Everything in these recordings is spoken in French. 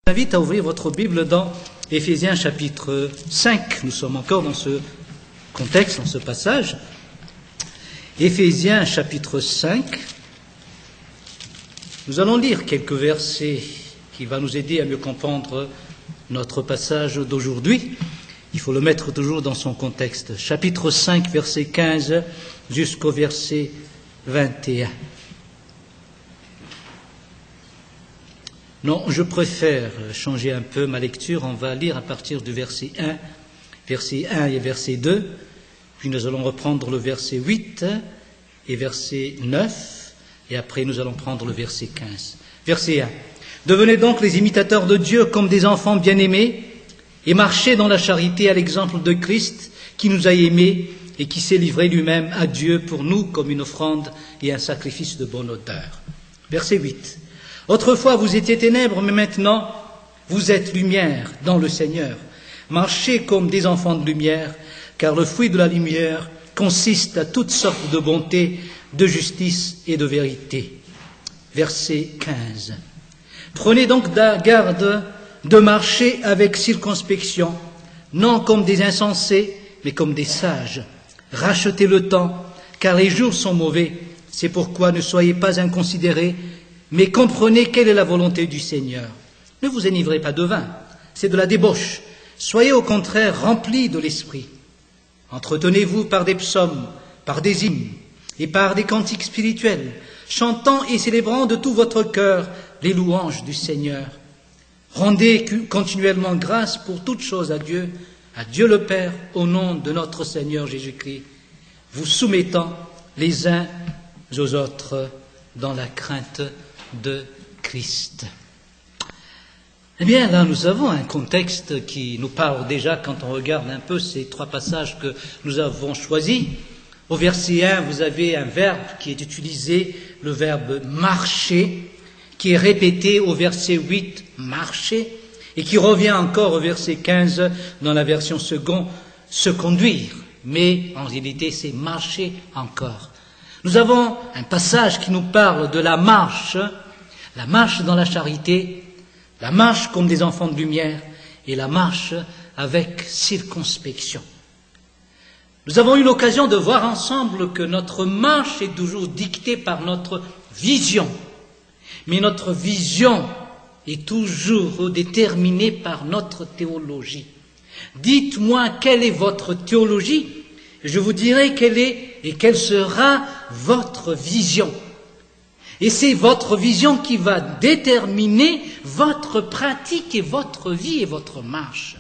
Je vous invite à ouvrir votre Bible dans Éphésiens chapitre 5. Nous sommes encore dans ce contexte, dans ce passage. Éphésiens chapitre 5. Nous allons lire quelques versets qui vont nous aider à mieux comprendre notre passage d'aujourd'hui. Il faut le mettre toujours dans son contexte. Chapitre 5, verset 15 jusqu'au verset 21. Non, je préfère changer un peu ma lecture. On va lire à partir du verset 1 et verset 2, puis nous allons reprendre le verset 8 et verset 9, et après nous allons prendre le verset 15. Verset 1. Devenez donc les imitateurs de Dieu comme des enfants bien-aimés, et marchez dans la charité à l'exemple de Christ, qui nous a aimés et qui s'est livré lui-même à Dieu pour nous comme une offrande et un sacrifice de bonne odeur. Verset 8. Autrefois vous étiez ténèbres, mais maintenant vous êtes lumière dans le Seigneur. Marchez comme des enfants de lumière, car le fruit de la lumière consiste à toutes sortes de bonté, de justice et de vérité. Verset 15. Prenez donc garde de marcher avec circonspection, non comme des insensés, mais comme des sages. Rachetez le temps, car les jours sont mauvais. C'est pourquoi ne soyez pas inconsidérés, mais comprenez quelle est la volonté du Seigneur. Ne vous enivrez pas de vin, c'est de la débauche. Soyez au contraire remplis de l'esprit. Entretenez-vous par des psaumes, par des hymnes et par des cantiques spirituels, chantant et célébrant de tout votre cœur les louanges du Seigneur. Rendez continuellement grâce pour toutes choses à Dieu le Père, au nom de notre Seigneur Jésus-Christ, vous soumettant les uns aux autres dans la crainte de Christ. Eh bien, là, nous avons un contexte qui nous parle déjà quand on regarde un peu ces trois passages que nous avons choisis. Au verset 1, vous avez un verbe qui est utilisé, le verbe marcher, qui est répété au verset 8, marcher, et qui revient encore au verset 15 dans la version seconde, se conduire. Mais en réalité, c'est marcher encore. Nous avons un passage qui nous parle de la marche dans la charité, la marche comme des enfants de lumière et la marche avec circonspection. Nous avons eu l'occasion de voir ensemble que notre marche est toujours dictée par notre vision, mais notre vision est toujours déterminée par notre théologie. Dites-moi quelle est votre théologie, je vous dirai quelle est et quelle sera votre vision. Et c'est votre vision qui va déterminer votre pratique et votre vie et votre marche.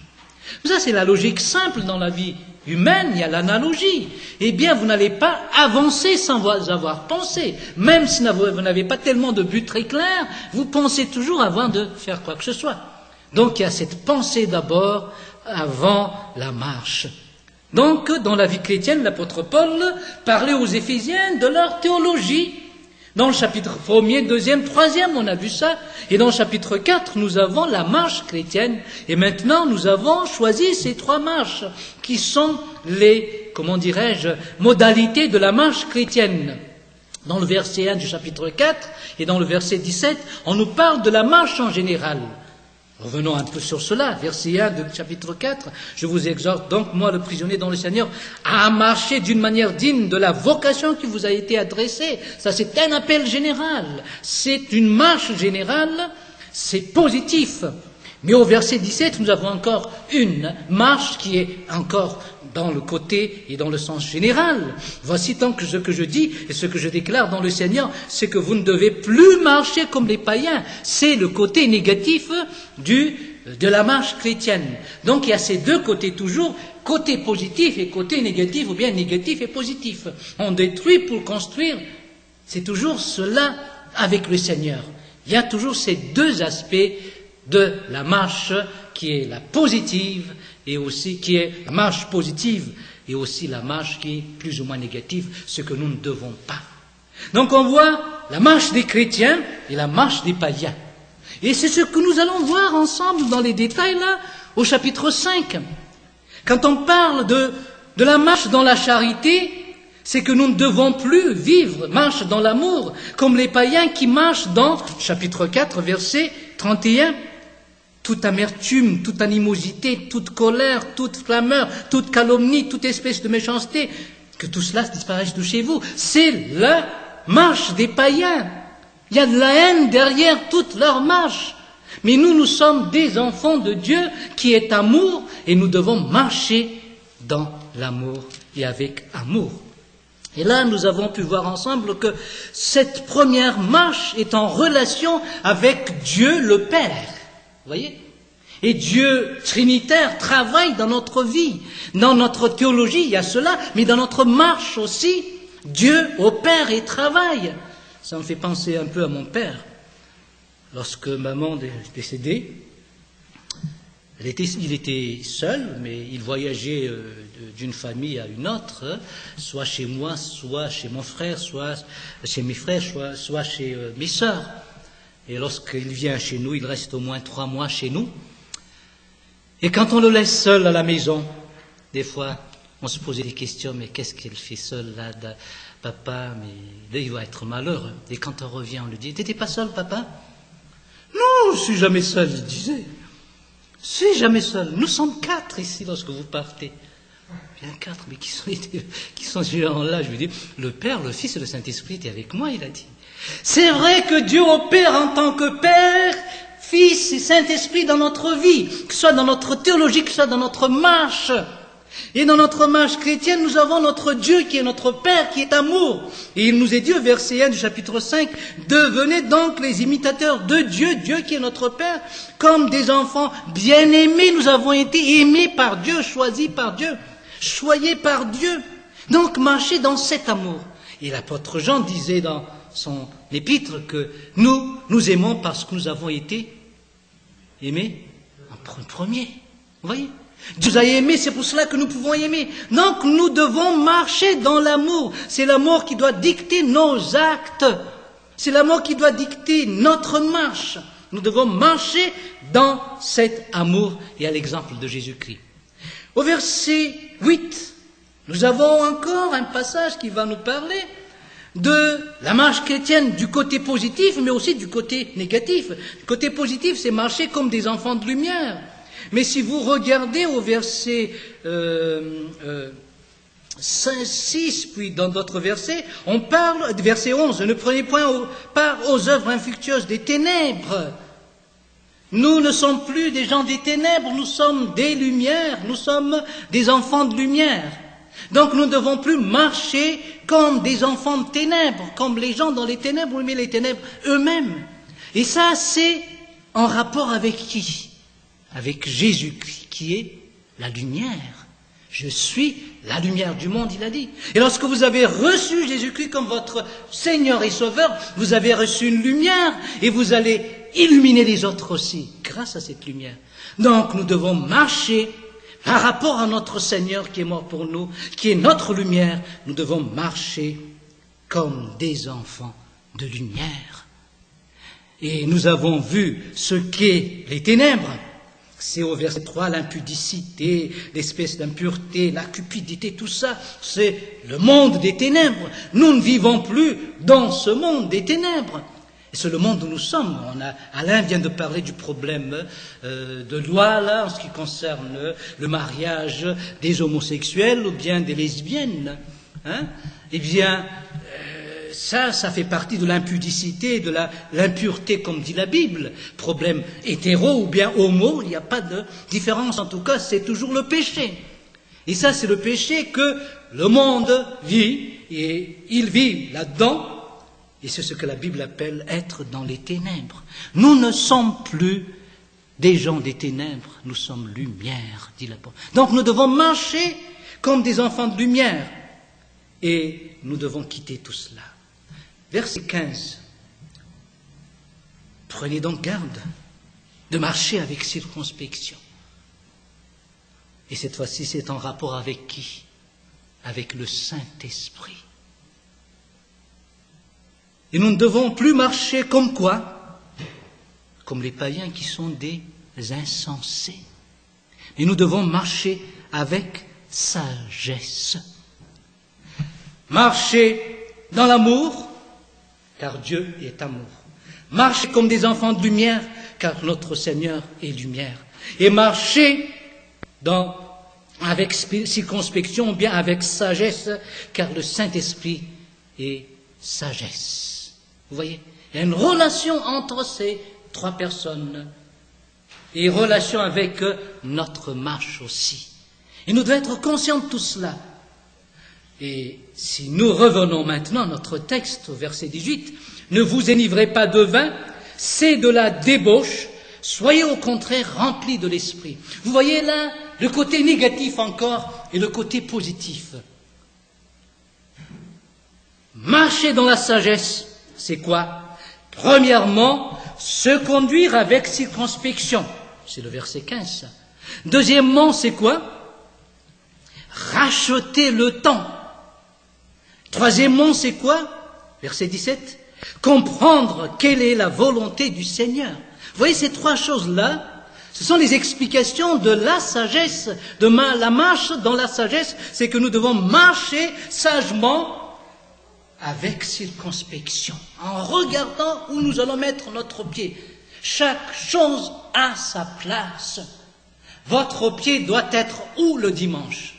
Ça, c'est la logique simple dans la vie humaine, il y a l'analogie. Eh bien, vous n'allez pas avancer sans avoir pensé. Même si vous n'avez pas tellement de but très clair, vous pensez toujours avant de faire quoi que ce soit. Donc, il y a cette pensée d'abord avant la marche. Donc, dans la vie chrétienne, l'apôtre Paul parlait aux Éphésiens de leur théologie. Dans le chapitre 1er, 2e, 3e, on a vu ça. Et dans le chapitre 4, nous avons la marche chrétienne. Et maintenant, nous avons choisi ces trois marches qui sont les, modalités de la marche chrétienne. Dans le verset 1 du chapitre 4 et dans le verset 17, on nous parle de la marche en général. Revenons un peu sur cela, verset 1 du chapitre 4. Je vous exhorte donc, moi le prisonnier dans le Seigneur, à marcher d'une manière digne de la vocation qui vous a été adressée. Ça, c'est un appel général. C'est une marche générale, c'est positif. Mais au verset 17, nous avons encore une marche qui est encore dans le côté et dans le sens général. Voici donc ce que je dis et ce que je déclare dans le Seigneur, c'est que vous ne devez plus marcher comme les païens. C'est le côté négatif de la marche chrétienne. Donc il y a ces deux côtés toujours, côté positif et côté négatif, ou bien négatif et positif. On détruit pour construire. C'est toujours cela avec le Seigneur. Il y a toujours ces deux aspects de la marche qui est la positive et aussi qui est la marche positive et aussi la marche qui est plus ou moins négative, ce que nous ne devons pas. Donc on voit la marche des chrétiens et la marche des païens. Et c'est ce que nous allons voir ensemble dans les détails là, au chapitre 5. Quand on parle de la marche dans la charité, c'est que nous ne devons plus vivre, marche dans l'amour, comme les païens qui marchent dans chapitre 4, verset 31. toute amertume, toute animosité, toute colère, toute clameur, toute calomnie, toute espèce de méchanceté, que tout cela disparaisse de chez vous. C'est la marche des païens. Il y a de la haine derrière toute leur marche. Mais nous sommes des enfants de Dieu qui est amour et nous devons marcher dans l'amour et avec amour. Et là, nous avons pu voir ensemble que cette première marche est en relation avec Dieu le Père. Vous voyez ? Et Dieu trinitaire travaille dans notre vie. Dans notre théologie, il y a cela, mais dans notre marche aussi, Dieu opère et travaille. Ça me fait penser un peu à mon père. Lorsque maman est décédée, il était seul, mais il voyageait d'une famille à une autre, soit chez moi, soit chez mon frère, soit chez mes frères, soit chez mes sœurs. Et lorsqu'il vient chez nous, il reste au moins 3 mois chez nous. Et quand on le laisse seul à la maison, des fois, on se posait des questions, mais qu'est-ce qu'il fait seul là, papa, mais là, il va être malheureux. Et quand on revient, on lui dit, t'étais pas seul, papa? Non, je suis jamais seul, il disait. Je suis jamais seul. Nous sommes 4 ici lorsque vous partez. Bien 4, mais qui sont ces gens-là? Je lui dis, le Père, le Fils et le Saint-Esprit étaient avec moi, il a dit. C'est vrai que Dieu opère en tant que Père, Fils et Saint-Esprit dans notre vie, que ce soit dans notre théologie, que ce soit dans notre marche. Et dans notre marche chrétienne, nous avons notre Dieu qui est notre Père, qui est amour. Et il nous est dit au verset 1 du chapitre 5, « Devenez donc les imitateurs de Dieu, Dieu qui est notre Père, comme des enfants bien-aimés. Nous avons été aimés par Dieu, choisis par Dieu, choyés par Dieu. Donc marchez dans cet amour. » Et l'apôtre Jean disait dans son épître que nous aimons parce que nous avons été aimés en premier. Vous voyez ? Dieu nous a aimés, c'est pour cela que nous pouvons aimer. Donc nous devons marcher dans l'amour. C'est l'amour qui doit dicter nos actes. C'est l'amour qui doit dicter notre marche. Nous devons marcher dans cet amour et à l'exemple de Jésus-Christ. Au verset 8, nous avons encore un passage qui va nous parler de la marche chrétienne du côté positif, mais aussi du côté négatif. Le côté positif, c'est marcher comme des enfants de lumière. Mais si vous regardez au verset 6, puis dans d'autres versets, on parle, verset 11, ne prenez point part aux œuvres infructueuses des ténèbres. Nous ne sommes plus des gens des ténèbres, nous sommes des lumières, nous sommes des enfants de lumière. Donc nous ne devons plus marcher comme des enfants de ténèbres, comme les gens dans les ténèbres, mais les ténèbres eux-mêmes. Et ça, c'est en rapport avec qui ? Avec Jésus-Christ, qui est la lumière. Je suis la lumière du monde, il a dit. Et lorsque vous avez reçu Jésus-Christ comme votre Seigneur et Sauveur, vous avez reçu une lumière et vous allez illuminer les autres aussi, grâce à cette lumière. Donc nous devons marcher par rapport à notre Seigneur qui est mort pour nous, qui est notre lumière. Nous devons marcher comme des enfants de lumière. Et nous avons vu ce qu'est les ténèbres. C'est au verset 3, l'impudicité, l'espèce d'impureté, la cupidité, tout ça, c'est le monde des ténèbres. Nous ne vivons plus dans ce monde des ténèbres. Et c'est le monde où nous sommes. Alain vient de parler du problème de loi, là, en ce qui concerne le mariage des homosexuels ou bien des lesbiennes. Hein? Eh bien, ça fait partie de l'impudicité, de l'impureté, comme dit la Bible. Problème hétéro ou bien homo, il n'y a pas de différence. En tout cas, c'est toujours le péché. Et ça, c'est le péché que le monde vit, et il vit là-dedans. Et c'est ce que la Bible appelle être dans les ténèbres. Nous ne sommes plus des gens des ténèbres, nous sommes lumière, dit l'apôtre. Donc nous devons marcher comme des enfants de lumière. Et nous devons quitter tout cela. Verset 15. Prenez donc garde de marcher avec circonspection. Et cette fois-ci, c'est en rapport avec qui? Avec le Saint-Esprit. Et nous ne devons plus marcher comme quoi? Comme les païens qui sont des insensés. Et nous devons marcher avec sagesse. Marcher dans l'amour, car Dieu est amour. Marcher comme des enfants de lumière, car notre Seigneur est lumière. Et marcher avec circonspection, ou bien avec sagesse, car le Saint-Esprit est sagesse. Vous voyez, il y a une relation entre ces trois personnes, et relation avec notre marche aussi. Et nous devons être conscients de tout cela. Et si nous revenons maintenant à notre texte, au verset 18, « Ne vous enivrez pas de vin, c'est de la débauche, soyez au contraire remplis de l'esprit. » Vous voyez là le côté négatif encore et le côté positif. Marcher dans la sagesse, c'est quoi? Premièrement, se conduire avec circonspection. C'est le verset 15. Deuxièmement, c'est quoi? Racheter le temps. Troisièmement, c'est quoi? Verset 17. Comprendre quelle est la volonté du Seigneur. Vous voyez, ces trois choses-là, ce sont les explications de la sagesse, de la marche dans la sagesse, c'est que nous devons marcher sagement avec circonspection, en regardant où nous allons mettre notre pied. Chaque chose a sa place. Votre pied doit être où le dimanche?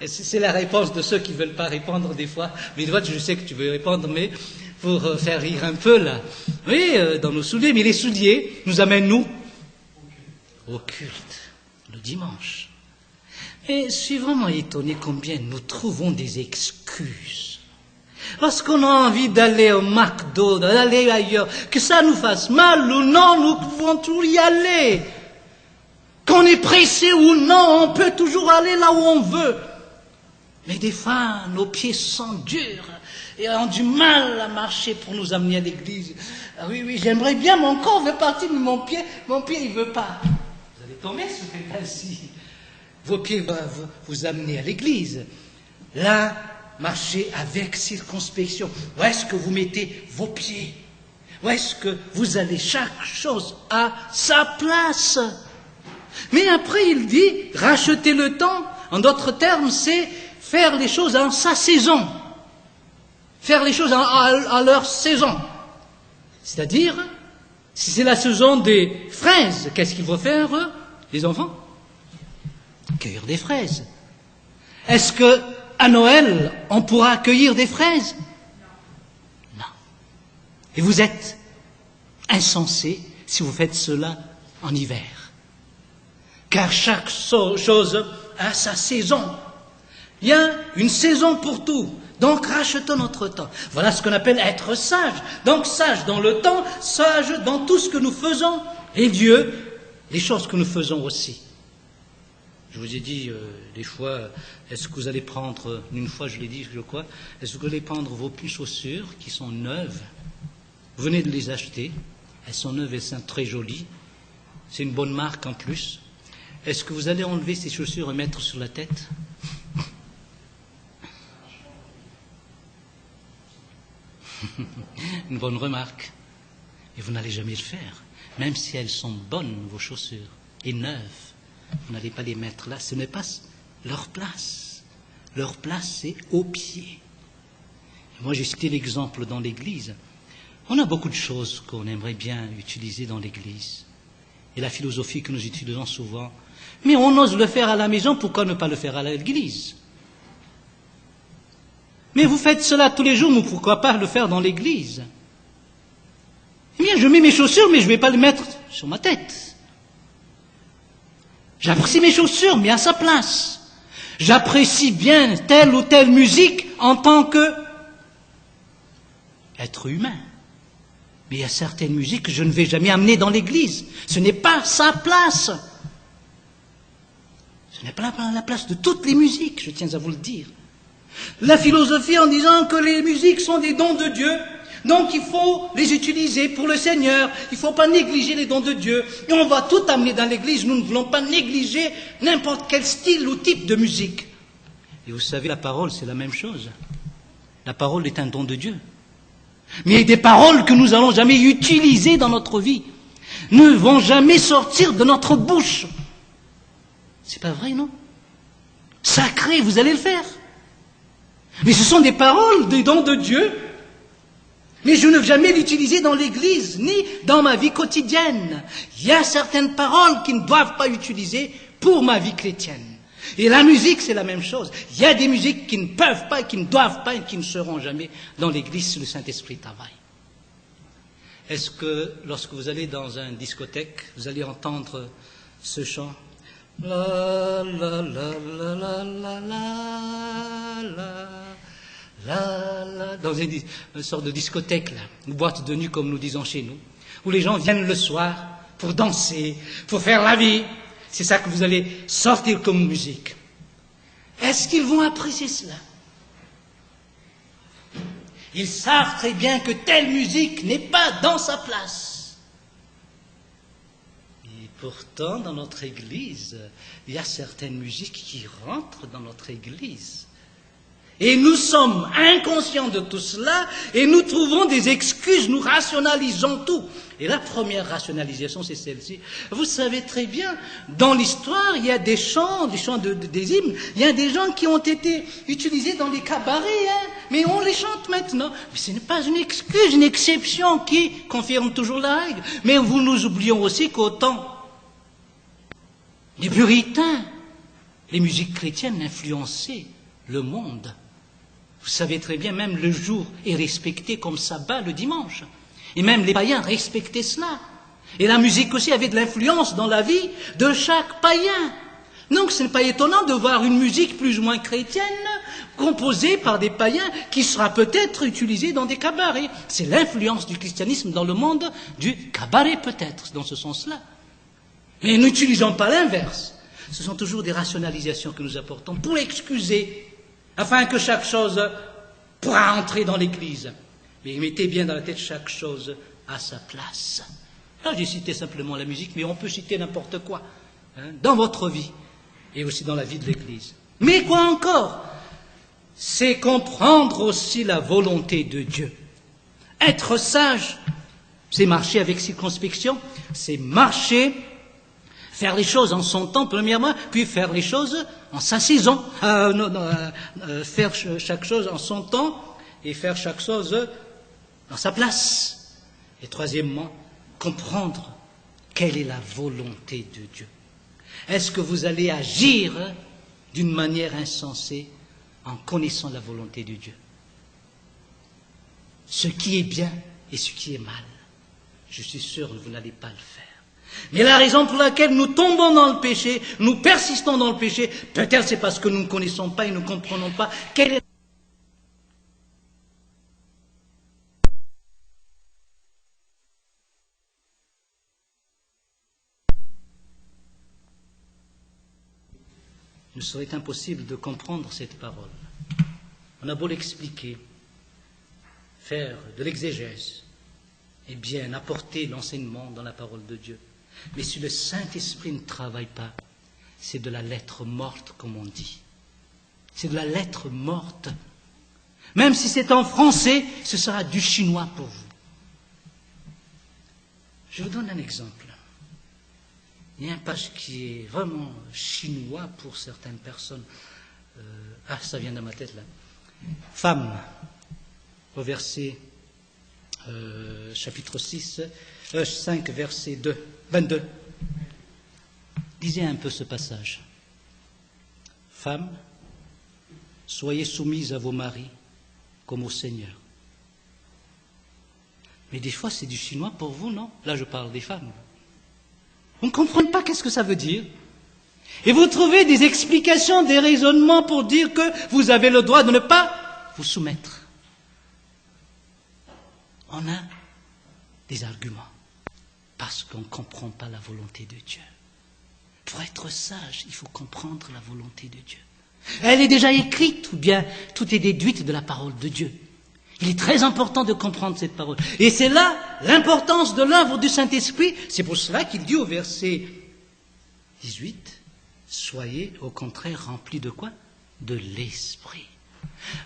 C'est la réponse de ceux qui ne veulent pas répondre des fois. Mais je sais que tu veux répondre, mais pour faire rire un peu là. Oui, dans nos souliers. Mais les souliers nous amènent nous au culte, le dimanche. Et je suis vraiment étonné combien nous trouvons des excuses. Lorsqu'on a envie d'aller au McDo, d'aller ailleurs, que ça nous fasse mal ou non, nous pouvons toujours y aller. Qu'on est pressé ou non, on peut toujours aller là où on veut. Mais des fois, nos pieds sont durs et ont du mal à marcher pour nous amener à l'église. Ah oui, j'aimerais bien, mon corps veut partir, mais mon pied, il veut pas. Vous allez tomber sur quelqu'un ainsi. Vos pieds vont vous amener à l'église. Là, marchez avec circonspection. Où est-ce que vous mettez vos pieds? Où est-ce que vous allez? Chaque chose a sa place. Mais après, il dit, racheter le temps, en d'autres termes, c'est faire les choses en sa saison. Faire les choses à leur saison. C'est-à-dire, si c'est la saison des fraises, qu'est-ce qu'il faut faire, les enfants? Cueillir des fraises. Est-ce que à Noël, on pourra cueillir des fraises? Non. Et vous êtes insensés si vous faites cela en hiver. Car chaque chose a sa saison. Il y a une saison pour tout. Donc rachetons notre temps. Voilà ce qu'on appelle être sage. Donc sage dans le temps, sage dans tout ce que nous faisons. Et Dieu, les choses que nous faisons aussi. Je vous ai dit des fois, est-ce que vous allez prendre, une fois je l'ai dit, je crois, est-ce que vous allez prendre vos chaussures qui sont neuves? Vous venez de les acheter, elles sont neuves, elles sont très jolies. C'est une bonne marque en plus. Est-ce que vous allez enlever ces chaussures et mettre sur la tête? Une bonne remarque. Et vous n'allez jamais le faire. Même si elles sont bonnes, vos chaussures, et neuves, vous n'allez pas les mettre là. Ce n'est pas leur place. Leur place, c'est aux pieds. Moi, j'ai cité l'exemple dans l'Église. On a beaucoup de choses qu'on aimerait bien utiliser dans l'Église. Et la philosophie que nous utilisons souvent. Mais on ose le faire à la maison, pourquoi ne pas le faire à l'église? Mais vous faites cela tous les jours, mais pourquoi pas le faire dans l'église? Eh bien, je mets mes chaussures, mais je ne vais pas les mettre sur ma tête. J'apprécie mes chaussures, mais à sa place. J'apprécie bien telle ou telle musique en tant que être humain. Mais il y a certaines musiques que je ne vais jamais amener dans l'église. Ce n'est pas sa place. Ce n'est pas la place de toutes les musiques, je tiens à vous le dire. La philosophie en disant que les musiques sont des dons de Dieu, donc il faut les utiliser pour le Seigneur, il ne faut pas négliger les dons de Dieu. Et on va tout amener dans l'église, nous ne voulons pas négliger n'importe quel style ou type de musique. Et vous savez, la parole, c'est la même chose. La parole est un don de Dieu. Mais il y a des paroles que nous n'allons jamais utiliser dans notre vie, ne vont jamais sortir de notre bouche. C'est pas vrai, non? Sacré, vous allez le faire. Mais ce sont des paroles, des dons de Dieu. Mais je ne veux jamais l'utiliser dans l'Église, ni dans ma vie quotidienne. Il y a certaines paroles qui ne doivent pas utiliser pour ma vie chrétienne. Et la musique, c'est la même chose. Il y a des musiques qui ne peuvent pas, qui ne doivent pas et qui ne seront jamais dans l'Église si le Saint-Esprit travaille. Est-ce que lorsque vous allez dans une discothèque, vous allez entendre ce chant? La la la la la la la la la, dans une sorte de discothèque, là, une boîte de nuit comme nous disons chez nous, où les gens viennent le soir pour danser, pour faire la vie. C'est ça que vous allez sortir comme musique. Est-ce qu'ils vont apprécier cela? Ils savent très bien que telle musique n'est pas dans sa place. Et pourtant, dans notre Église, il y a certaines musiques qui rentrent dans notre Église. Et nous sommes inconscients de tout cela et nous trouvons des excuses, nous rationalisons tout. Et la première rationalisation, c'est celle-ci. Vous savez très bien, dans l'histoire, il y a des chants des hymnes, il y a des gens qui ont été utilisés dans les cabarets, mais on les chante maintenant. Mais ce n'est pas une excuse, une exception qui confirme toujours la règle. Mais nous oublions aussi qu'au temps des puritains, les musiques chrétiennes influençaient le monde. Vous savez très bien, même le jour est respecté comme sabbat le dimanche. Et même les païens respectaient cela. Et la musique aussi avait de l'influence dans la vie de chaque païen. Donc ce n'est pas étonnant de voir une musique plus ou moins chrétienne composée par des païens qui sera peut-être utilisée dans des cabarets. C'est l'influence du christianisme dans le monde du cabaret peut-être, dans ce sens-là. Mais n'utilisons pas l'inverse. Ce sont toujours des rationalisations que nous apportons pour excuser, afin que chaque chose pourra entrer dans l'Église. Mais mettez bien dans la tête chaque chose à sa place. Là, j'ai cité simplement la musique, mais on peut citer n'importe quoi, dans votre vie et aussi dans la vie de l'Église. Mais quoi encore? C'est comprendre aussi la volonté de Dieu. Être sage, c'est marcher avec circonspection, c'est marcher, faire les choses en son temps, premièrement, puis faire les choses en sa saison. Faire chaque chose en son temps et faire chaque chose dans sa place. Et troisièmement, comprendre quelle est la volonté de Dieu. Est-ce que vous allez agir d'une manière insensée en connaissant la volonté de Dieu? Ce qui est bien et ce qui est mal. Je suis sûr que vous n'allez pas le faire. Mais la raison pour laquelle nous tombons dans le péché, nous persistons dans le péché, peut-être c'est parce que nous ne connaissons pas et ne comprenons pas quelle est il serait impossible de comprendre cette parole. On a beau l'expliquer, faire de l'exégèse, et bien apporter l'enseignement dans la parole de Dieu. Mais si le Saint-Esprit ne travaille pas, c'est de la lettre morte, comme on dit. C'est de la lettre morte. Même si c'est en français, ce sera du chinois pour vous. Je vous donne un exemple. Il y a un passage qui est vraiment chinois pour certaines personnes. Ça vient de ma tête là. Femme, au verset chapitre 5, verset 22. Lisez un peu ce passage. Femmes, soyez soumises à vos maris comme au Seigneur. Mais des fois, c'est du chinois pour vous, non? Là, je parle des femmes. Vous ne comprenez pas qu'est-ce que ça veut dire. Et vous trouvez des explications, des raisonnements pour dire que vous avez le droit de ne pas vous soumettre. On a des arguments parce qu'on ne comprend pas la volonté de Dieu. Pour être sage, il faut comprendre la volonté de Dieu. Elle est déjà écrite, ou bien tout est déduite de la parole de Dieu. Il est très important de comprendre cette parole. Et c'est là l'importance de l'œuvre du Saint-Esprit. C'est pour cela qu'il dit au verset 18, soyez au contraire remplis de quoi? De l'Esprit.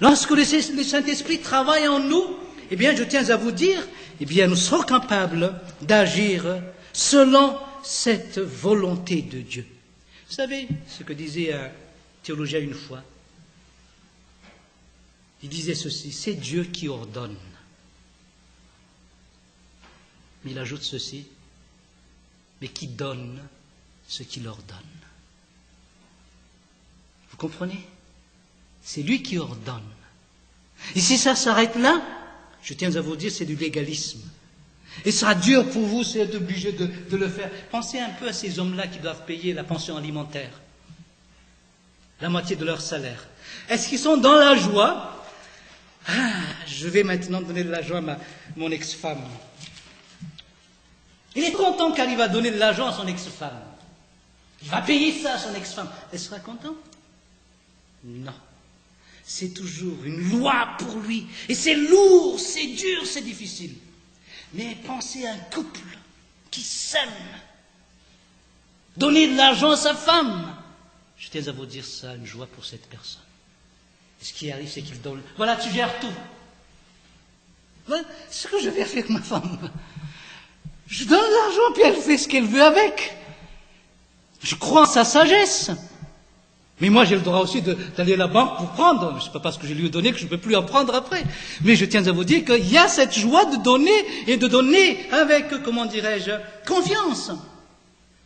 Lorsque le Saint-Esprit travaille en nous, eh bien, je tiens à vous dire, eh bien, nous serons capables d'agir selon cette volonté de Dieu. Vous savez ce que disait un théologien une fois? Il disait ceci, c'est Dieu qui ordonne. Mais il ajoute ceci, mais qui donne ce qu'il ordonne. Vous comprenez? C'est lui qui ordonne. Et si ça s'arrête là, je tiens à vous dire, c'est du légalisme. Et ce sera dur pour vous, c'est d'être obligé de le faire. Pensez un peu à ces hommes-là qui doivent payer la pension alimentaire, la moitié de leur salaire. Est-ce qu'ils sont dans la joie? Je vais maintenant donner de l'argent à mon ex-femme. Il est content car il va donner de l'argent à son ex-femme. Il va payer ça à son ex-femme. Elle sera contente? Non. C'est toujours une loi pour lui. Et c'est lourd, c'est dur, c'est difficile. Mais pensez à un couple qui s'aime. Donner de l'argent à sa femme. Je tiens à vous dire ça, une joie pour cette personne. Et ce qui arrive, c'est qu'il donne. Voilà, tu gères tout. Voilà ce que je vais faire avec ma femme. Je donne l'argent, puis elle fait ce qu'elle veut avec. Je crois en sa sagesse. Mais moi, j'ai le droit aussi d'aller à la banque pour prendre. Ce n'est pas parce que je lui ai donné que je ne peux plus en prendre après. Mais je tiens à vous dire qu'il y a cette joie de donner et de donner avec, comment dirais-je, confiance.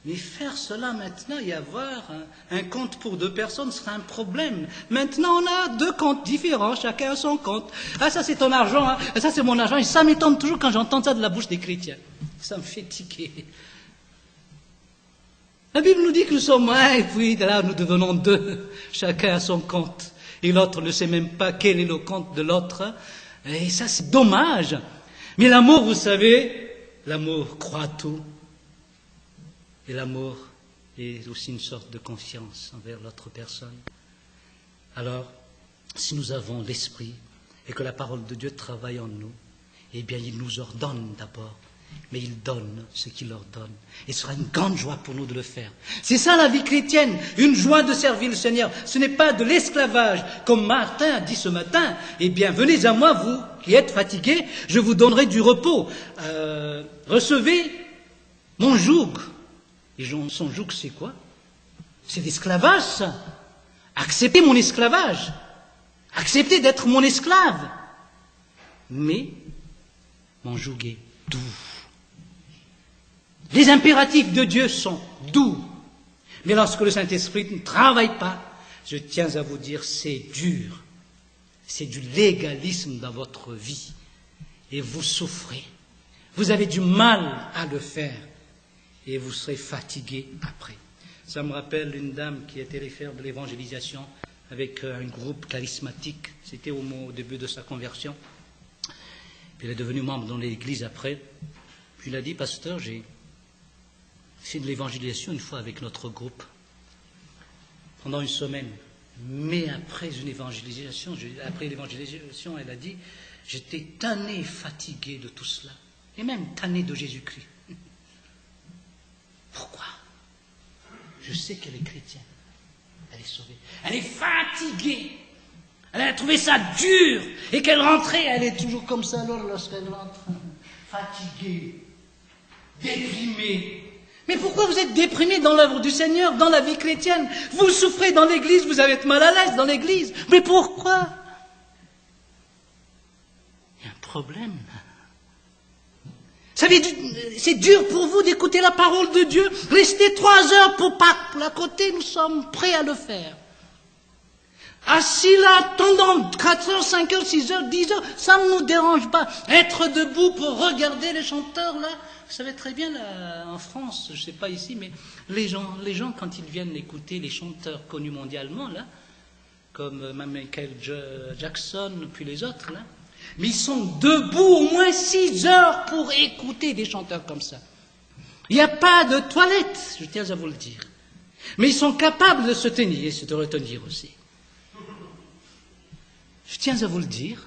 Mais faire cela maintenant et avoir un compte pour 2 personnes sera un problème. Maintenant, on a 2 comptes différents, chacun a son compte. Ah, ça c'est ton argent, hein. Ça c'est mon argent. Et ça m'étonne toujours quand j'entends ça de la bouche des chrétiens. Ça me fait tiquer. La Bible nous dit que nous sommes un, et puis là nous devenons 2. Chacun a son compte. Et l'autre ne sait même pas quel est le compte de l'autre. Et ça c'est dommage. Mais l'amour, vous savez, l'amour croit tout. Et l'amour est aussi une sorte de confiance envers l'autre personne. Alors, si nous avons l'esprit et que la parole de Dieu travaille en nous, eh bien il nous ordonne d'abord. Mais il donne ce qu'il ordonne. Et ce sera une grande joie pour nous de le faire. C'est ça la vie chrétienne, une joie de servir le Seigneur. Ce n'est pas de l'esclavage, comme Martin a dit ce matin. Eh bien, venez à moi, vous qui êtes fatigués, je vous donnerai du repos. Recevez mon joug. Et son joug, c'est quoi? C'est l'esclavage, ça. Acceptez mon esclavage. Acceptez d'être mon esclave. Mais mon joug est doux. Les impératifs de Dieu sont doux. Mais lorsque le Saint-Esprit ne travaille pas, je tiens à vous dire, c'est dur. C'est du légalisme dans votre vie. Et vous souffrez. Vous avez du mal à le faire. Et vous serez fatigué après. Ça me rappelle une dame qui est allée faire de l'évangélisation avec un groupe charismatique. C'était au début de sa conversion. Puis elle est devenue membre dans l'église après. Puis il a dit, pasteur, j'ai fait de l'évangélisation une fois avec notre groupe, pendant une semaine. Mais après l'évangélisation, elle a dit, j'étais tanné, fatigué de tout cela. Et même tanné de Jésus-Christ. Pourquoi? Je sais qu'elle est chrétienne. Elle est sauvée. Elle est fatiguée. Elle a trouvé ça dur. Et qu'elle rentrait, elle est toujours comme ça alors lorsqu'elle rentre. Fatiguée. Déprimée. Mais pourquoi vous êtes déprimé dans l'œuvre du Seigneur, dans la vie chrétienne? Vous souffrez dans l'église, vous avez mal à l'aise dans l'église. Mais pourquoi? Il y a un problème. Vous savez, c'est dur pour vous d'écouter la parole de Dieu. Restez 3 heures pour la côté, nous sommes prêts à le faire. Assis là, attendant 4 heures, 5 heures, 6 heures, 10 heures, ça ne nous dérange pas. Être debout pour regarder les chanteurs là, vous savez très bien là, en France, je ne sais pas ici, mais les gens quand ils viennent écouter les chanteurs connus mondialement là, comme Michael Jackson, puis les autres là, mais ils sont debout au moins 6 heures pour écouter des chanteurs comme ça. Il n'y a pas de toilette, je tiens à vous le dire. Mais ils sont capables de se tenir et de retenir aussi. Je tiens à vous le dire,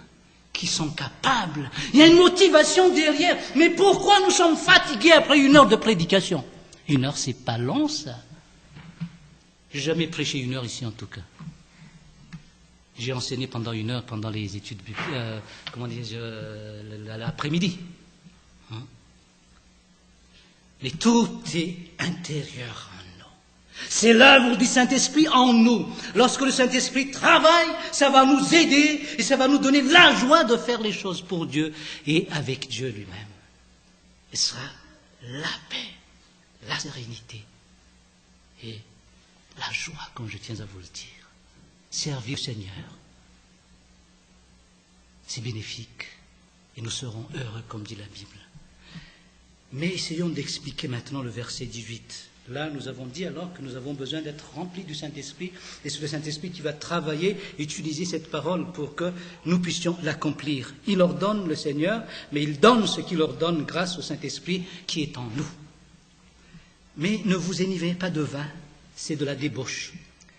qu'ils sont capables. Il y a une motivation derrière. Mais pourquoi nous sommes fatigués après 1 heure de prédication? 1 heure, c'est pas long, ça. J'ai jamais prêché 1 heure ici, en tout cas. J'ai enseigné pendant 1 heure, pendant les études, l'après-midi. Mais tout est intérieur en nous. C'est l'œuvre du Saint-Esprit en nous. Lorsque le Saint-Esprit travaille, ça va nous aider et ça va nous donner la joie de faire les choses pour Dieu et avec Dieu lui-même. Et ce sera la paix, la sérénité et la joie, comme je tiens à vous le dire. Servir le Seigneur, c'est bénéfique et nous serons heureux, comme dit la Bible. Mais essayons d'expliquer maintenant le verset 18. Là, nous avons dit alors que nous avons besoin d'être remplis du Saint-Esprit, et c'est le Saint-Esprit qui va travailler, utiliser cette parole pour que nous puissions l'accomplir. Il ordonne, le Seigneur, mais il donne ce qu'il ordonne grâce au Saint-Esprit qui est en nous. Mais ne vous enivrez pas de vin, c'est de la débauche.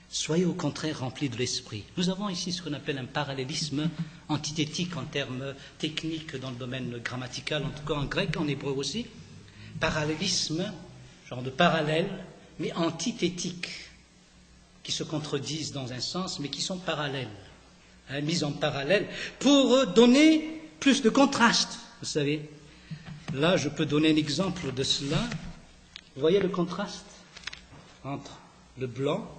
Soyez au contraire remplis de l'Esprit. Nous avons ici ce qu'on appelle un parallélisme antithétique en termes techniques dans le domaine grammatical, en tout cas en grec, en hébreu aussi. Parallélisme, genre de parallèle, mais antithétique, qui se contredisent dans un sens, mais qui sont parallèles, mis en parallèle, pour donner plus de contraste, vous savez. Là, je peux donner un exemple de cela. Vous voyez le contraste entre le blanc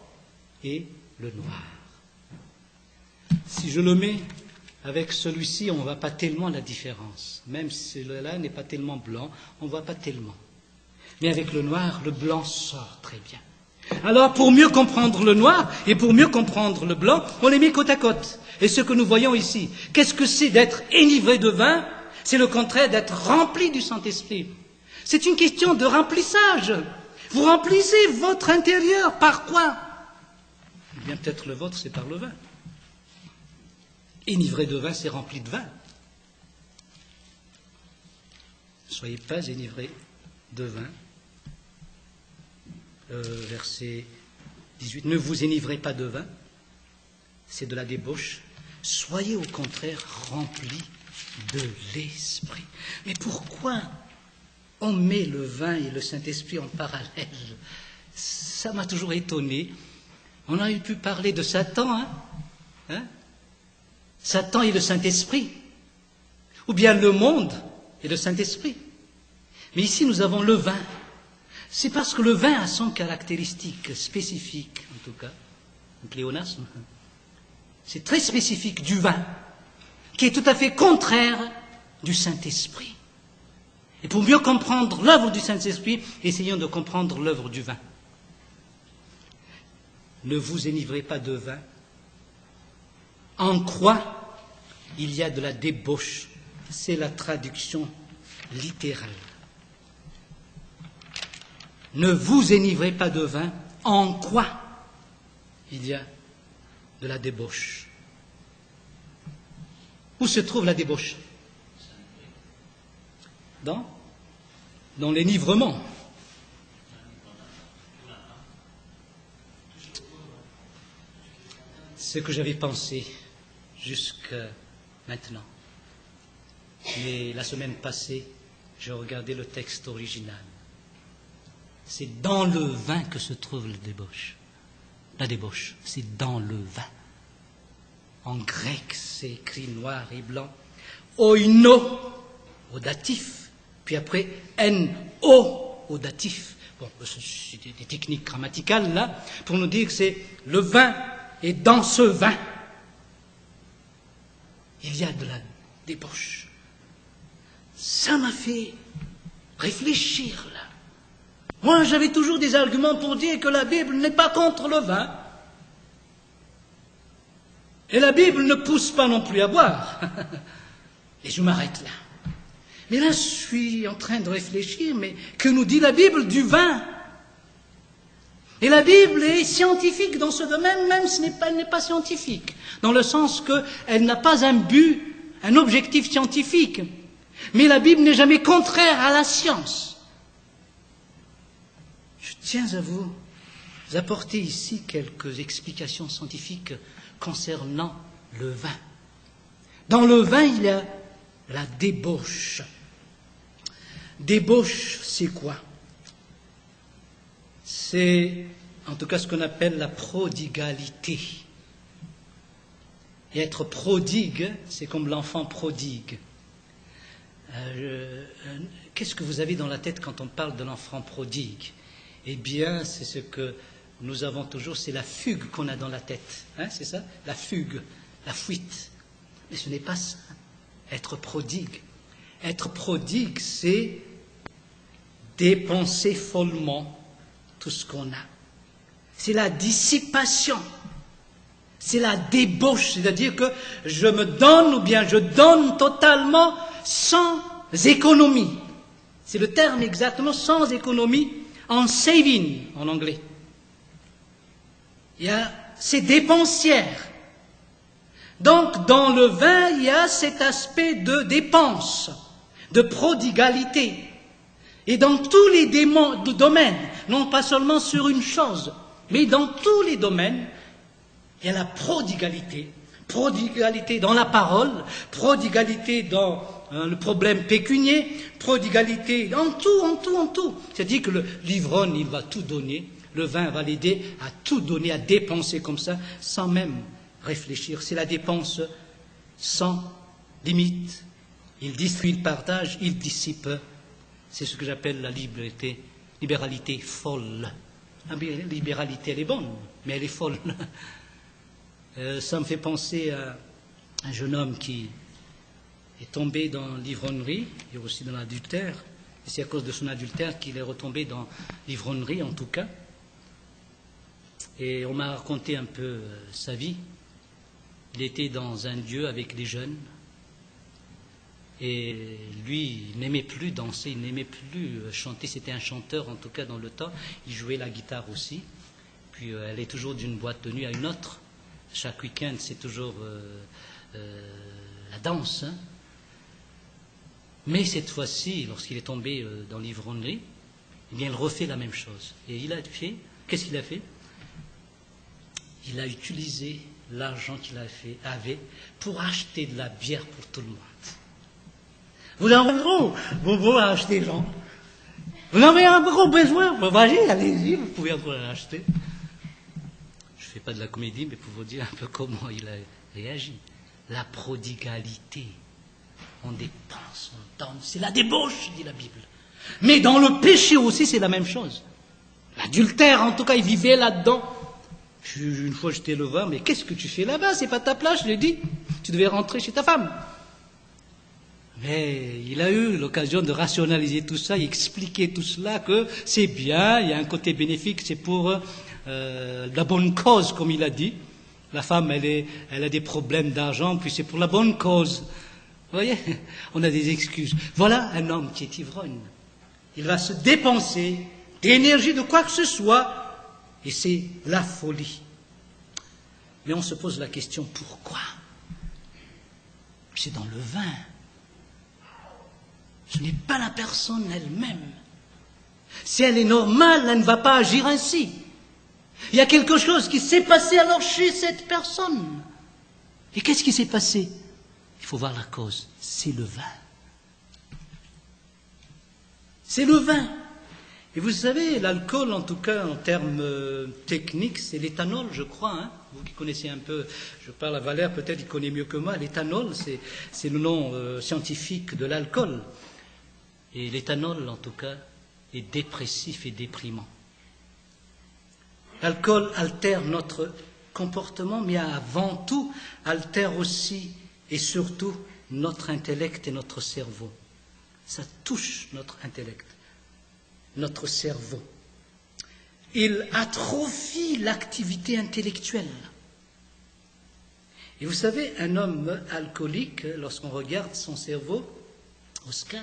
et le noir. Si je le mets avec celui-ci, on ne voit pas tellement la différence. Même si celui-là n'est pas tellement blanc, on ne voit pas tellement. Mais avec le noir, le blanc sort très bien. Alors, pour mieux comprendre le noir et pour mieux comprendre le blanc, on les met côte à côte. Et ce que nous voyons ici, qu'est-ce que c'est d'être enivré de vin? C'est le contraire d'être rempli du Saint-Esprit. C'est une question de remplissage. Vous remplissez votre intérieur par quoi? Eh bien, peut-être le vôtre, c'est par le vin. Enivré de vin, c'est rempli de vin. Ne soyez pas enivrés de vin. Verset 18. Ne vous enivrez pas de vin, c'est de la débauche. Soyez au contraire remplis de l'Esprit. Mais pourquoi on met le vin et le Saint-Esprit en parallèle? Ça m'a toujours étonné. On a pu parler de Satan, hein? Satan et le Saint-Esprit, ou bien le monde et le Saint-Esprit. Mais ici, nous avons le vin. C'est parce que le vin a son caractéristique spécifique, en tout cas, un pléonasme. C'est très spécifique du vin, qui est tout à fait contraire du Saint-Esprit. Et pour mieux comprendre l'œuvre du Saint-Esprit, essayons de comprendre l'œuvre du vin. Ne vous enivrez pas de vin. En quoi il y a de la débauche? C'est la traduction littérale. Ne vous enivrez pas de vin. En quoi il y a de la débauche? Où se trouve la débauche? Dans l'enivrement. Ce que j'avais pensé jusqu'à maintenant. Mais la semaine passée, j'ai regardé le texte original. C'est dans le vin que se trouve la débauche. La débauche, c'est dans le vin. En grec, c'est écrit noir et blanc. Oino, au datif. Puis après, N-O, au datif. Bon, c'est des techniques grammaticales, là, pour nous dire que c'est le vin, et dans ce vin, il y a de la débauche. Ça m'a fait réfléchir, là. Moi, j'avais toujours des arguments pour dire que la Bible n'est pas contre le vin. Et la Bible ne pousse pas non plus à boire. Et je m'arrête là. Mais là, je suis en train de réfléchir, mais que nous dit la Bible du vin? Et la Bible est scientifique dans ce domaine, même si elle n'est pas scientifique, dans le sens qu'elle n'a pas un but, un objectif scientifique. Mais la Bible n'est jamais contraire à la science. Je tiens à vous apporter ici quelques explications scientifiques concernant le vin. Dans le vin, il y a la débauche. Débauche, c'est quoi? C'est en tout cas ce qu'on appelle la prodigalité. Et être prodigue, c'est comme l'enfant prodigue. Qu'est-ce que vous avez dans la tête quand on parle de l'enfant prodigue? Eh bien, c'est ce que nous avons toujours, c'est la fugue qu'on a dans la tête. Hein, c'est ça? La fugue, la fuite. Mais ce n'est pas ça, être prodigue. Être prodigue, c'est dépenser follement tout ce qu'on a. C'est la dissipation. C'est la débauche, c'est-à-dire que je me donne ou bien je donne totalement sans économie. C'est le terme exactement, sans économie, en saving en anglais. C'est dépensière. Donc dans le vin, il y a cet aspect de dépense, de prodigalité. Et dans tous les domaines, non pas seulement sur une chose, mais dans tous les domaines, il y a la prodigalité. Prodigalité dans la parole, prodigalité dans le problème pécunier, prodigalité en tout. C'est-à-dire que l'ivrogne, il va tout donner, le vin va l'aider à tout donner, à dépenser comme ça, sans même réfléchir. C'est la dépense sans limite. Il distribue, il partage, il dissipe. C'est ce que j'appelle la libéralité folle. La libéralité, elle est bonne, mais elle est folle. Ça me fait penser à un jeune homme qui est tombé dans l'ivrognerie et aussi dans l'adultère. Et c'est à cause de son adultère qu'il est retombé dans l'ivrognerie, en tout cas. Et on m'a raconté un peu sa vie. Il était dans un lieu avec les jeunes. Et lui, il n'aimait plus danser, il n'aimait plus chanter. C'était un chanteur, en tout cas, dans le temps. Il jouait la guitare aussi. Puis elle est toujours d'une boîte de nuit à une autre. Chaque week-end, c'est toujours la danse. Hein. Mais cette fois-ci, lorsqu'il est tombé dans l'ivrognerie, eh bien, il refait la même chose. Et il a fait, qu'est-ce qu'il a fait? Il a utilisé l'argent qu'il avait pour acheter de la bière pour tout le monde. Vous en avez gros, vous pouvez acheter, Jean. Vous en avez un gros besoin, vas-y, allez-y, vous pouvez encore l'acheter. Je ne fais pas de la comédie, mais pour vous dire un peu comment il a réagi. La prodigalité. On dépense, on donne, c'est la débauche, dit la Bible. Mais dans le péché aussi, c'est la même chose. L'adultère, en tout cas, il vivait là-dedans. Une fois, j'étais le voir, mais qu'est-ce que tu fais là-bas? C'est pas ta place, je lui ai dit. Tu devais rentrer chez ta femme. Mais il a eu l'occasion de rationaliser tout ça, expliquer tout cela, que c'est bien, il y a un côté bénéfique, c'est pour la bonne cause, comme il a dit. La femme, elle a des problèmes d'argent, puis c'est pour la bonne cause. Vous voyez, on a des excuses. Voilà un homme qui est ivrogne. Il va se dépenser d'énergie, de quoi que ce soit, et c'est la folie. Mais on se pose la question, pourquoi? C'est dans le vin. Ce n'est pas la personne elle-même. Si elle est normale, elle ne va pas agir ainsi. Il y a quelque chose qui s'est passé alors chez cette personne. Et qu'est-ce qui s'est passé? Il faut voir la cause. C'est le vin. C'est le vin. Et vous savez, l'alcool, en tout cas en termes techniques, c'est l'éthanol, je crois. Hein. Vous qui connaissez un peu, je parle à Valère, peut-être il connaît mieux que moi. L'éthanol, c'est le nom scientifique de l'alcool. Et l'éthanol, en tout cas, est dépressif et déprimant. L'alcool altère notre comportement, mais avant tout, altère aussi et surtout notre intellect et notre cerveau. Ça touche notre intellect, notre cerveau. Il atrophie l'activité intellectuelle. Et vous savez, un homme alcoolique, lorsqu'on regarde son cerveau au scan,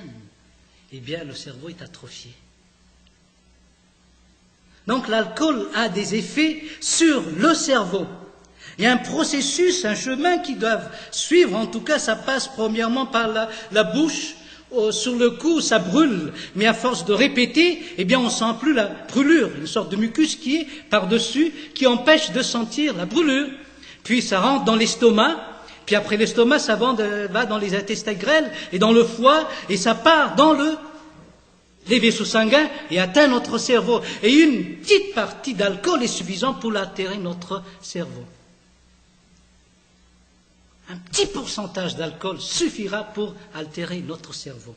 eh bien, le cerveau est atrophié. Donc, l'alcool a des effets sur le cerveau. Il y a un processus, un chemin qu'ils doivent suivre. En tout cas, ça passe premièrement par la bouche. Sur le coup, ça brûle. Mais à force de répéter, eh bien, on ne sent plus la brûlure. Une sorte de mucus qui est par-dessus, qui empêche de sentir la brûlure. Puis, ça rentre dans l'estomac. Puis après l'estomac, ça va dans les intestins grêles et dans le foie. Et ça part dans les vaisseaux sanguins et atteint notre cerveau. Et une petite partie d'alcool est suffisante pour altérer notre cerveau. Un petit pourcentage d'alcool suffira pour altérer notre cerveau.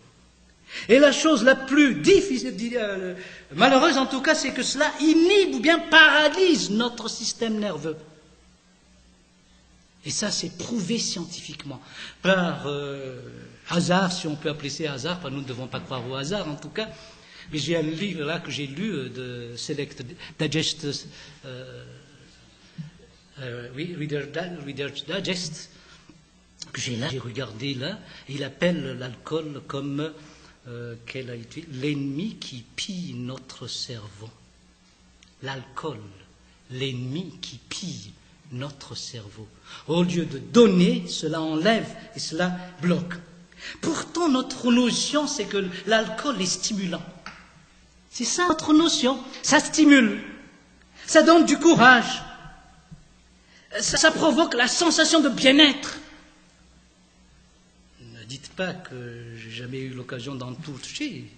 Et la chose la plus difficile, malheureuse en tout cas, c'est que cela inhibe ou bien paralyse notre système nerveux. Et ça, c'est prouvé scientifiquement. Par hasard, si on peut appeler ça hasard, nous ne devons pas croire au hasard en tout cas, mais j'ai un livre là que j'ai lu de Select Digest, Reader's Digest, que j'ai regardé là, et il appelle l'alcool comme l'ennemi qui pille notre cerveau. L'alcool, l'ennemi qui pille notre cerveau. Au lieu de donner, cela enlève et cela bloque. Pourtant, notre notion, c'est que l'alcool est stimulant. C'est ça notre notion. Ça stimule. Ça donne du courage. Ça provoque la sensation de bien-être. Ne dites pas que j'ai jamais eu l'occasion d'en toucher.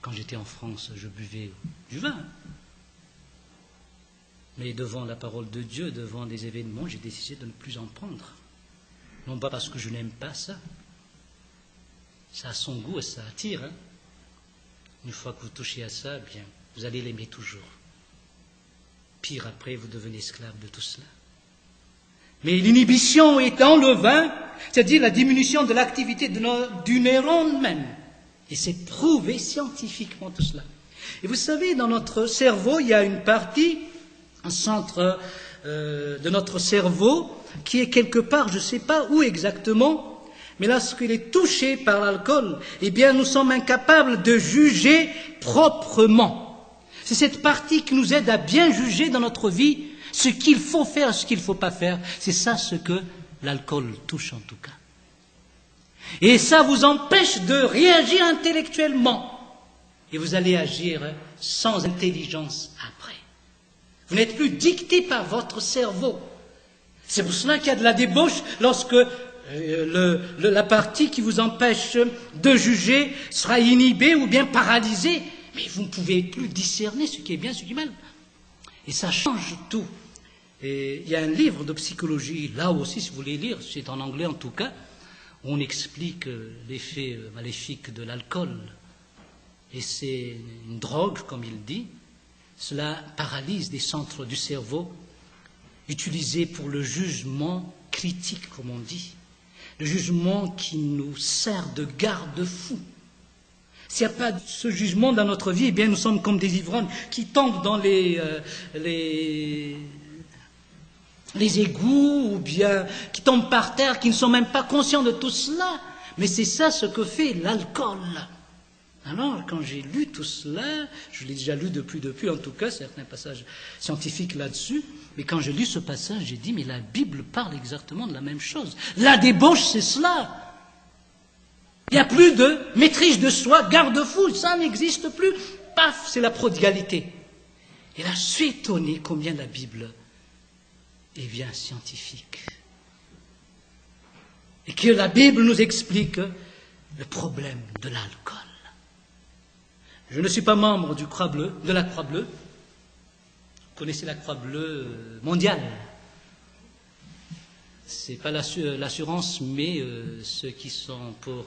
Quand j'étais en France, je buvais du vin. Mais devant la parole de Dieu, devant des événements, j'ai décidé de ne plus en prendre. Non pas parce que je n'aime pas ça. Ça a son goût et ça attire. Une fois que vous touchez à ça, bien, vous allez l'aimer toujours. Pire après, vous devenez esclave de tout cela. Mais l'inhibition est dans le vin, c'est-à-dire la diminution de l'activité du neurone même. Et c'est prouvé scientifiquement tout cela. Et vous savez, dans notre cerveau, il y a une partie, un centre de notre cerveau, qui est quelque part, je ne sais pas où exactement, mais lorsqu'il est touché par l'alcool, eh bien nous sommes incapables de juger proprement. C'est cette partie qui nous aide à bien juger dans notre vie ce qu'il faut faire et ce qu'il ne faut pas faire. C'est ça ce que l'alcool touche en tout cas. Et ça vous empêche de réagir intellectuellement. Et vous allez agir sans intelligence après. Vous n'êtes plus dicté par votre cerveau. C'est pour cela qu'il y a de la débauche lorsque la partie qui vous empêche de juger sera inhibée ou bien paralysée. Mais vous ne pouvez plus discerner ce qui est bien, ce qui est mal. Et ça change tout. Et il y a un livre de psychologie, là aussi, si vous voulez lire, c'est en anglais en tout cas, où on explique l'effet maléfique de l'alcool. Et c'est une drogue, comme il dit. Cela paralyse des centres du cerveau utilisés pour le jugement critique, comme on dit. Le jugement qui nous sert de garde-fou. S'il n'y a pas de ce jugement dans notre vie, eh bien nous sommes comme des ivrognes qui tombent dans les égouts ou bien qui tombent par terre, qui ne sont même pas conscients de tout cela. Mais c'est ça ce que fait l'alcool. Alors, quand j'ai lu tout cela, je l'ai déjà lu depuis, en tout cas, certains passages scientifiques là-dessus, mais quand j'ai lu ce passage, j'ai dit, mais la Bible parle exactement de la même chose. La débauche, c'est cela. Il n'y a plus de maîtrise de soi, garde-fou, ça n'existe plus. Paf, c'est la prodigalité. Et là, je suis étonné combien la Bible est bien scientifique. Et que la Bible nous explique le problème de l'alcool. Je ne suis pas membre de la Croix Bleue. Vous connaissez la Croix Bleue mondiale. Ce n'est pas l'assurance, mais ceux qui sont pour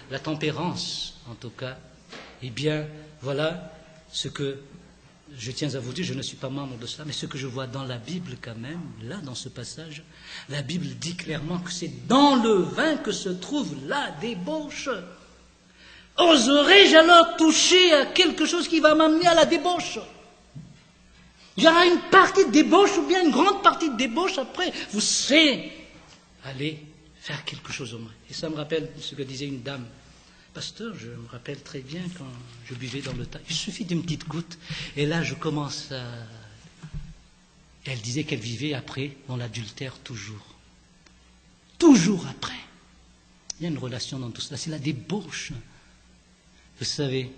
la tempérance, en tout cas. Eh bien, voilà ce que je tiens à vous dire. Je ne suis pas membre de cela, mais ce que je vois dans la Bible quand même, là, dans ce passage, la Bible dit clairement que c'est dans le vin que se trouve la débauche. Oserais-je alors toucher à quelque chose qui va m'amener à la débauche? Il y aura une partie de débauche ou bien une grande partie de débauche après. Vous savez, allez faire quelque chose au moins. Et ça me rappelle ce que disait une dame. Pasteur, je me rappelle très bien quand je buvais dans le tas. Il suffit d'une petite goutte. Et là, je commence à... Elle disait qu'elle vivait après dans l'adultère toujours. Toujours après. Il y a une relation dans tout cela. C'est la débauche. Vous savez,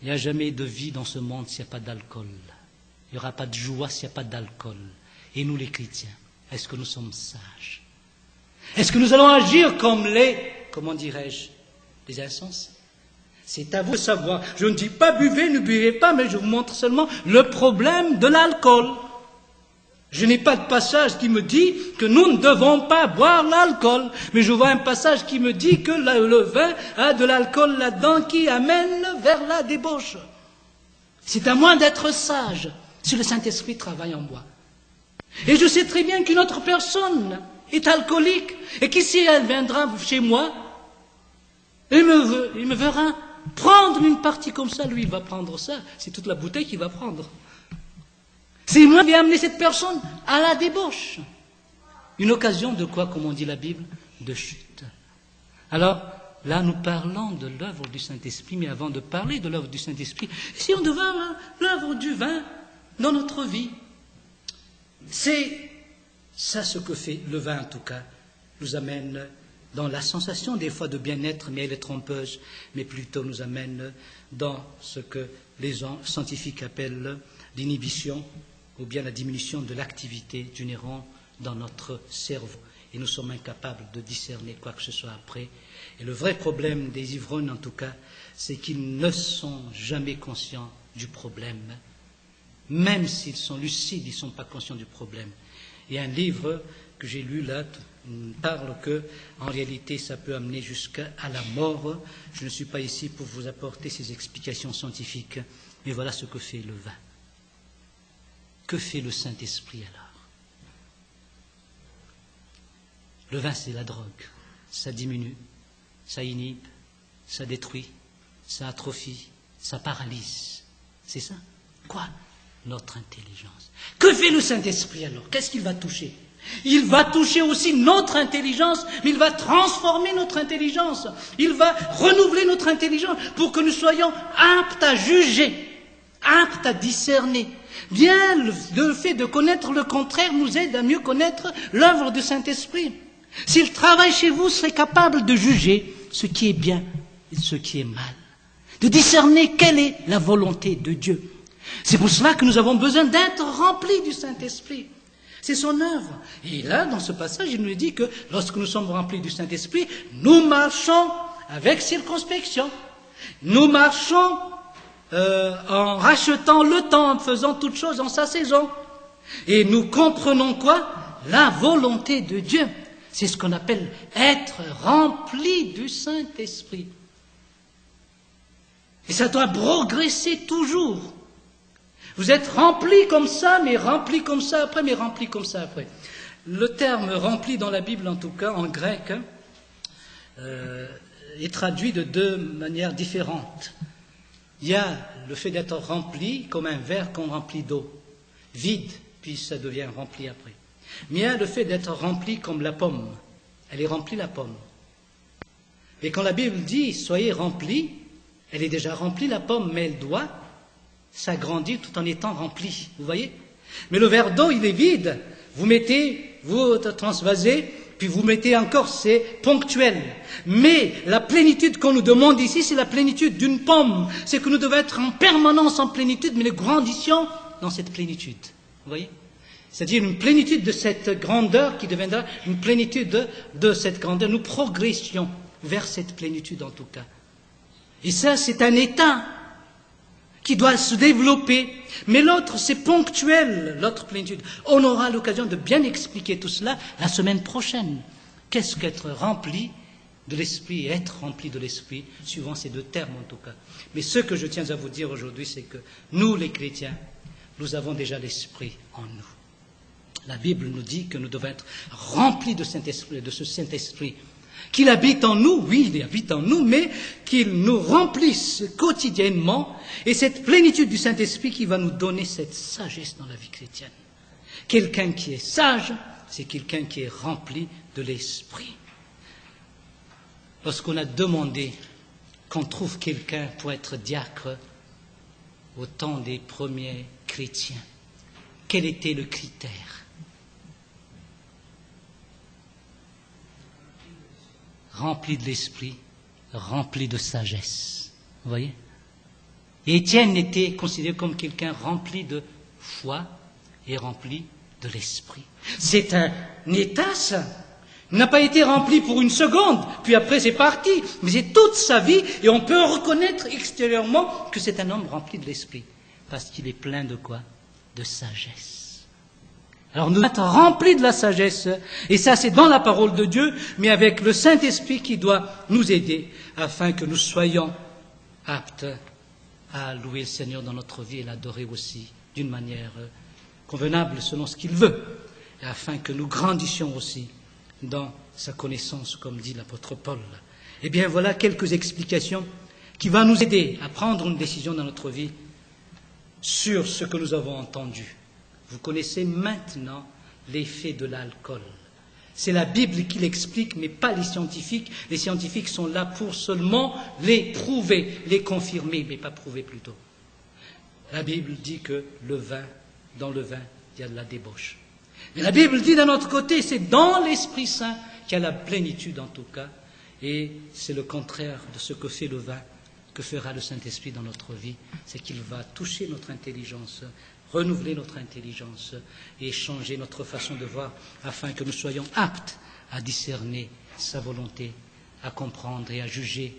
il n'y a jamais de vie dans ce monde s'il n'y a pas d'alcool. Il n'y aura pas de joie s'il n'y a pas d'alcool. Et nous les chrétiens, est-ce que nous sommes sages? Est-ce que nous allons agir comme comment dirais-je, les insensés? C'est à vous de savoir. Je ne dis pas buvez, ne buvez pas, mais je vous montre seulement le problème de l'alcool. Je n'ai pas de passage qui me dit que nous ne devons pas boire l'alcool, mais je vois un passage qui me dit que le vin a de l'alcool là-dedans qui amène vers la débauche. C'est à moi d'être sage si le Saint-Esprit travaille en moi. Et je sais très bien qu'une autre personne est alcoolique et qu'ici elle viendra chez moi, il me verra prendre une partie comme ça, lui il va prendre ça, c'est toute la bouteille qu'il va prendre. C'est moi qui vais amener cette personne à la débauche. Une occasion de quoi, comme on dit la Bible? De chute. Alors, là, nous parlons de l'œuvre du Saint-Esprit, mais avant de parler de l'œuvre du Saint-Esprit, si on devait avoir l'œuvre du vin dans notre vie, c'est ça ce que fait le vin, en tout cas, nous amène dans la sensation des fois de bien-être, mais elle est trompeuse, mais plutôt nous amène dans ce que les scientifiques appellent l'inhibition, ou bien la diminution de l'activité du neuron dans notre cerveau. Et nous sommes incapables de discerner quoi que ce soit après. Et le vrai problème des ivrognes, en tout cas, c'est qu'ils ne sont jamais conscients du problème. Même s'ils sont lucides, ils ne sont pas conscients du problème. Et un livre que j'ai lu là parle que, en réalité, ça peut amener jusqu'à la mort. Je ne suis pas ici pour vous apporter ces explications scientifiques, mais voilà ce que fait le vin. Que fait le Saint-Esprit alors? Le vin, c'est la drogue. Ça diminue, ça inhibe, ça détruit, ça atrophie, ça paralyse. C'est ça? Quoi? Notre intelligence. Que fait le Saint-Esprit alors? Qu'est-ce qu'il va toucher? Il va toucher aussi notre intelligence, mais il va transformer notre intelligence. Il va renouveler notre intelligence pour que nous soyons aptes à juger, aptes à discerner. Bien, le fait de connaître le contraire nous aide à mieux connaître l'œuvre du Saint-Esprit. S'il travaille chez vous, serait capable de juger ce qui est bien et ce qui est mal, de discerner quelle est la volonté de Dieu. C'est pour cela que nous avons besoin d'être remplis du Saint-Esprit. C'est son œuvre. Et là, dans ce passage, il nous dit que lorsque nous sommes remplis du Saint-Esprit, nous marchons avec circonspection. Nous marchons en rachetant le temps, en faisant toutes choses en sa saison. Et nous comprenons quoi? La volonté de Dieu. C'est ce qu'on appelle être rempli du Saint-Esprit. Et ça doit progresser toujours. Vous êtes rempli comme ça, mais rempli comme ça après, mais rempli comme ça après. Le terme rempli dans la Bible, en tout cas, en grec, est traduit de deux manières différentes. Il y a le fait d'être rempli comme un verre qu'on remplit d'eau, vide, puis ça devient rempli après. Mais il y a le fait d'être rempli comme la pomme. Elle est remplie, la pomme. Et quand la Bible dit « soyez remplis », elle est déjà remplie, la pomme, mais elle doit s'agrandir tout en étant remplie. Vous voyez? Mais le verre d'eau, il est vide. Vous mettez, vous transvasez, puis vous mettez encore, c'est ponctuel. Mais la plénitude qu'on nous demande ici, c'est la plénitude d'une pomme. C'est que nous devons être en permanence en plénitude, mais nous grandissions dans cette plénitude. Vous voyez? C'est-à-dire une plénitude de cette grandeur qui deviendra une plénitude de cette grandeur. Nous progressions vers cette plénitude en tout cas. Et ça, c'est un état qui doit se développer. Mais l'autre, c'est ponctuel, l'autre plénitude. On aura l'occasion de bien expliquer tout cela la semaine prochaine. Qu'est-ce qu'être rempli de l'Esprit et être rempli de l'Esprit, suivant ces deux termes en tout cas. Mais ce que je tiens à vous dire aujourd'hui, c'est que nous, les chrétiens, nous avons déjà l'Esprit en nous. La Bible nous dit que nous devons être remplis de Saint-Esprit, de ce Saint-Esprit, qu'il habite en nous, oui, il habite en nous, mais qu'il nous remplisse quotidiennement, et cette plénitude du Saint-Esprit qui va nous donner cette sagesse dans la vie chrétienne. Quelqu'un qui est sage, c'est quelqu'un qui est rempli de l'Esprit. Lorsqu'on a demandé qu'on trouve quelqu'un pour être diacre au temps des premiers chrétiens, quel était le critère? Rempli de l'esprit, rempli de sagesse. Vous voyez? Et Étienne était considéré comme quelqu'un rempli de foi et rempli de l'esprit. C'est un état, ça. Il n'a pas été rempli pour une seconde, puis après c'est parti. Mais c'est toute sa vie, et on peut reconnaître extérieurement que c'est un homme rempli de l'esprit. Parce qu'il est plein de quoi? De sagesse. Alors nous devons être remplis de la sagesse, et ça c'est dans la parole de Dieu, mais avec le Saint-Esprit qui doit nous aider, afin que nous soyons aptes à louer le Seigneur dans notre vie et l'adorer aussi d'une manière convenable selon ce qu'il veut, et afin que nous grandissions aussi dans sa connaissance, comme dit l'apôtre Paul. Eh bien voilà quelques explications qui vont nous aider à prendre une décision dans notre vie sur ce que nous avons entendu. Vous connaissez maintenant l'effet de l'alcool. C'est la Bible qui l'explique, mais pas les scientifiques. Les scientifiques sont là pour seulement les prouver, les confirmer, mais pas prouver plutôt. La Bible dit que dans le vin, il y a de la débauche. Mais la Bible dit d'un autre côté, c'est dans l'Esprit Saint qu'il y a la plénitude en tout cas. Et c'est le contraire de ce que fait le vin, que fera le Saint-Esprit dans notre vie. C'est qu'il va toucher notre intelligence, renouveler notre intelligence et changer notre façon de voir afin que nous soyons aptes à discerner sa volonté, à comprendre et à juger